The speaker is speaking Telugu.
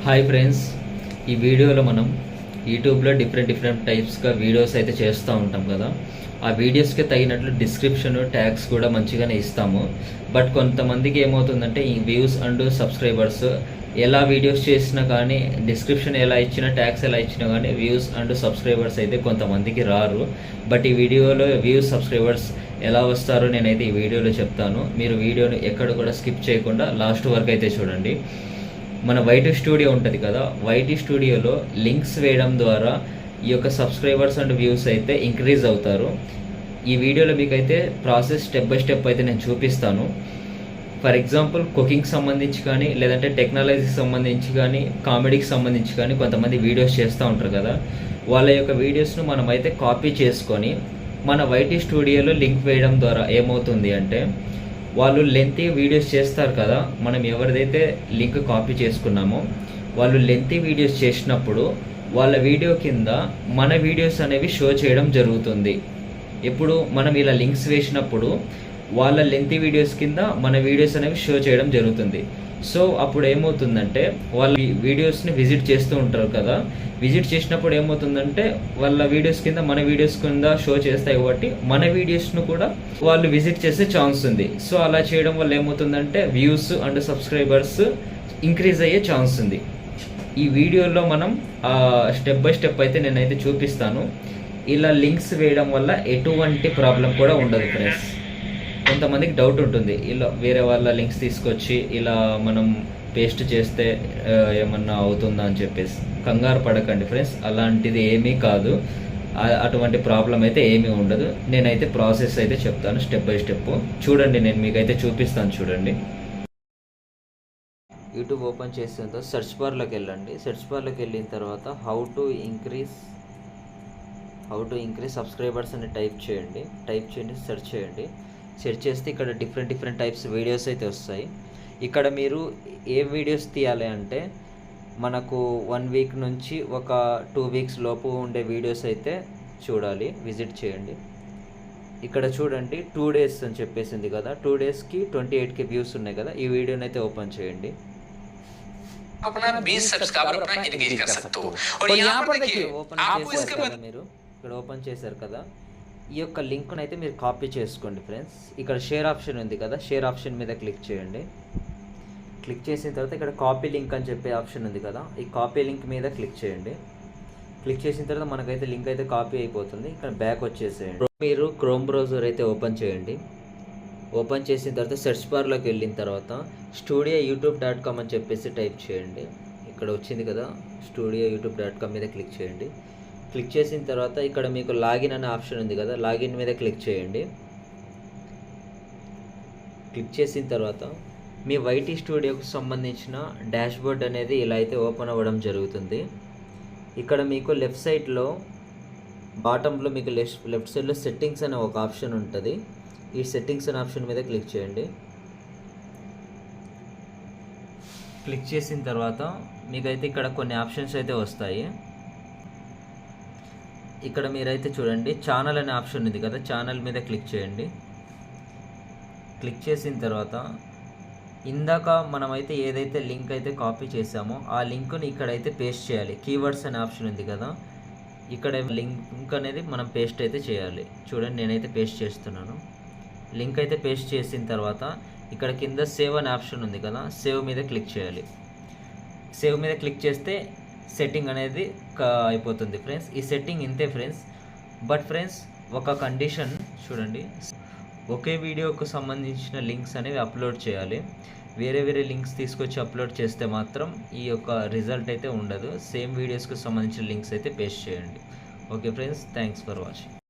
హాయ్ ఫ్రెండ్స్, ఈ వీడియోలో మనం యూట్యూబ్లో డిఫరెంట్ టైప్స్గా వీడియోస్ అయితే చేస్తూ ఉంటాం కదా. ఆ వీడియోస్కి తగినట్లు డిస్క్రిప్షన్ ట్యాగ్స్ కూడా మంచిగానే ఇస్తాము. బట్ కొంతమందికి ఏమవుతుందంటే ఈ వ్యూస్ అండ్ సబ్స్క్రైబర్స్ ఎలా వీడియోస్ చేసినా కానీ, డిస్క్రిప్షన్ ఎలా ఇచ్చినా, ట్యాగ్స్ ఎలా ఇచ్చినా కానీ వ్యూస్ అండ్ సబ్స్క్రైబర్స్ అయితే కొంతమందికి రారు. బట్ ఈ వీడియోలో వ్యూస్ సబ్స్క్రైబర్స్ ఎలా వస్తారో నేనైతే ఈ వీడియోలో చెప్తాను. మీరు వీడియోని ఎక్కడ కూడా స్కిప్ చేయకుండా లాస్ట్ వరకు అయితే చూడండి. మన వైటీ స్టూడియో ఉంటుంది కదా, వైటీ స్టూడియోలో లింక్స్ వేయడం ద్వారా ఈ యొక్క సబ్స్క్రైబర్స్ అండ్ వ్యూస్ అయితే ఇంక్రీజ్ అవుతారు. ఈ వీడియోలో మీకైతే ప్రాసెస్ స్టెప్ బై స్టెప్ అయితే నేను చూపిస్తాను. ఫర్ ఎగ్జాంపుల్ కుకింగ్కి సంబంధించి కానీ, లేదంటే టెక్నాలజీకి సంబంధించి కానీ, కామెడీకి సంబంధించి కానీ కొంతమంది వీడియోస్ చేస్తూ ఉంటారు కదా. వాళ్ళ యొక్క వీడియోస్ను మనమైతే కాపీ చేసుకొని మన వైటీ స్టూడియోలో లింక్ వేయడం ద్వారా ఏమవుతుంది అంటే, వాళ్ళు లెంతీ వీడియోస్ చేస్తారు కదా, మనం ఎవరిదైతే లింక్ కాపీ చేసుకున్నామో వాళ్ళు లెంతీ వీడియోస్ చేసినప్పుడు వాళ్ళ వీడియో కింద మన వీడియోస్ అనేవి షో చేయడం జరుగుతుంది. ఇప్పుడు మనం ఇలా లింక్స్ వేసినప్పుడు వాళ్ళ లెంతీ వీడియోస్ కింద మన వీడియోస్ అనేవి షో చేయడం జరుగుతుంది. సో అప్పుడు ఏమవుతుందంటే, వాళ్ళ వీడియోస్ని విజిట్ చేస్తూ ఉంటారు కదా, విజిట్ చేసినప్పుడు ఏమవుతుందంటే వాళ్ళ వీడియోస్ కింద మన వీడియోస్ కింద షో చేస్తాయి కాబట్టి మన వీడియోస్ను కూడా వాళ్ళు విజిట్ చేసే ఛాన్స్ ఉంది. సో అలా చేయడం వల్ల ఏమవుతుందంటే వ్యూస్ అండ్ సబ్స్క్రైబర్స్ ఇంక్రీజ్ అయ్యే ఛాన్స్ ఉంది. ఈ వీడియోలో మనం స్టెప్ బై స్టెప్ అయితే నేనైతే చూపిస్తాను. ఇలా లింక్స్ వేయడం వల్ల ఎటువంటి ప్రాబ్లం కూడా ఉండదు ఫ్రెండ్స్. కొంతమందికి డౌట్ ఉంటుంది, ఇలా వేరే వాళ్ళ లింక్స్ తీసుకొచ్చి ఇలా మనం పేస్ట్ చేస్తే ఏమన్నా అవుతుందా అని చెప్పేసి. కంగారు పడకండి ఫ్రెండ్స్, అలాంటిది ఏమీ కాదు. అటువంటి ప్రాబ్లం అయితే ఏమీ ఉండదు. నేనైతే ప్రాసెస్ అయితే చెప్తాను స్టెప్ బై స్టెప్. చూడండి, నేను మీకైతే చూపిస్తాను చూడండి. యూట్యూబ్ ఓపెన్ చేసిన తర్వాత సెర్చ్ బార్లోకి వెళ్ళండి. సెర్చ్ బార్లోకి వెళ్ళిన తర్వాత హౌ టు ఇంక్రీజ్ సబ్స్క్రైబర్స్ అని టైప్ చేయండి. సెర్చ్ చేయండి. సెర్చ్ చేస్తే ఇక్కడ డిఫరెంట్ టైప్స్ వీడియోస్ అయితే వస్తాయి. ఇక్కడ మీరు ఏ వీడియోస్ తీయాలి అంటే, మనకు 1 వీక్ నుంచి ఒక 2 వీక్స్ లోపు ఉండే వీడియోస్ అయితే చూడాలి, విజిట్ చేయండి. ఇక్కడ చూడండి 2 డేస్ అని చెప్పేసింది కదా, 2 డేస్కి 28K వ్యూస్ ఉన్నాయి కదా. ఈ వీడియోని అయితే ఓపెన్ చేయండి. మీరు ఇక్కడ ఓపెన్ చేశారు కదా, ఈ యొక్క లింక్ను అయితే మీరు కాపీ చేసుకోండి ఫ్రెండ్స్. ఇక్కడ షేర్ ఆప్షన్ ఉంది కదా, షేర్ ఆప్షన్ మీద క్లిక్ చేయండి. క్లిక్ చేసిన తర్వాత ఇక్కడ కాపీ లింక్ అని చెప్పే ఆప్షన్ ఉంది కదా, ఈ కాపీ లింక్ మీద క్లిక్ చేయండి. క్లిక్ చేసిన తర్వాత మనకైతే లింక్ అయితే కాపీ అయిపోతుంది. ఇక్కడ బ్యాక్ వచ్చేసేయండి. మీరు క్రోమ్ బ్రౌజర్ అయితే ఓపెన్ చేయండి. ఓపెన్ చేసిన తర్వాత సెర్చ్ బార్లోకి వెళ్ళిన తర్వాత studioyoutube.com అని చెప్పేసి టైప్ చేయండి. ఇక్కడ వచ్చింది కదా, studioyoutube.com మీద క్లిక్ చేయండి. క్లిక్ చేసిన తర్వాత ఇక్కడ మీకు లాగిన్ అనే ఆప్షన్ ఉంది కదా, లాగిన్ మీద క్లిక్ చేయండి. క్లిక్ చేసిన తర్వాత మీ వైటీ స్టూడియోకి సంబంధించిన డాష్బోర్డ్ అనేది ఇలా అయితే ఓపెన్ అవ్వడం జరుగుతుంది. ఇక్కడ మీకు లెఫ్ట్ సైడ్లో బాటంలో మీకు లెఫ్ట్ సైడ్లో సెట్టింగ్స్ అనే ఒక ఆప్షన్ ఉంటుంది. ఈ సెట్టింగ్స్ అనే ఆప్షన్ మీద క్లిక్ చేయండి. క్లిక్ చేసిన తర్వాత మీకైతే ఇక్కడ కొన్ని ఆప్షన్స్ అయితే వస్తాయి. ఇక్కడ మీరైతే చూడండి ఛానల్ అనే ఆప్షన్ ఉంది కదా, ఛానల్ మీద క్లిక్ చేయండి. క్లిక్ చేసిన తర్వాత ఇందాక మనమైతే ఏదైతే లింక్ అయితే కాపీ చేసామో ఆ లింక్ని ఇక్కడైతే పేస్ట్ చేయాలి. కీవర్డ్స్ అనే ఆప్షన్ ఉంది కదా, ఇక్కడ లింక్ అనేది మనం పేస్ట్ అయితే చేయాలి. చూడండి, నేనైతే పేస్ట్ చేస్తున్నాను. లింక్ అయితే పేస్ట్ చేసిన తర్వాత ఇక్కడ కింద సేవ్ అనే ఆప్షన్ ఉంది కదా, సేవ్ మీద క్లిక్ చేయాలి. సేవ్ మీద క్లిక్ చేస్తే సెట్టింగ్ అనేది అయిపోతుంది ఫ్రెండ్స్. ఈ సెట్టింగ్ ఇంతే ఫ్రెండ్స్. బట్ ఫ్రెండ్స్, ఒక కండిషన్ చూడండి, ఒకే వీడియోకు సంబంధించిన లింక్స్ అనేవి అప్లోడ్ చేయాలి. వేరే లింక్స్ తీసుకొచ్చి అప్లోడ్ చేస్తే మాత్రం ఈ యొక్క రిజల్ట్ అయితే ఉండదు. సేమ్ వీడియోస్కి సంబంధించిన లింక్స్ అయితే పేస్ట్ చేయండి. Okay friends, thanks for watching.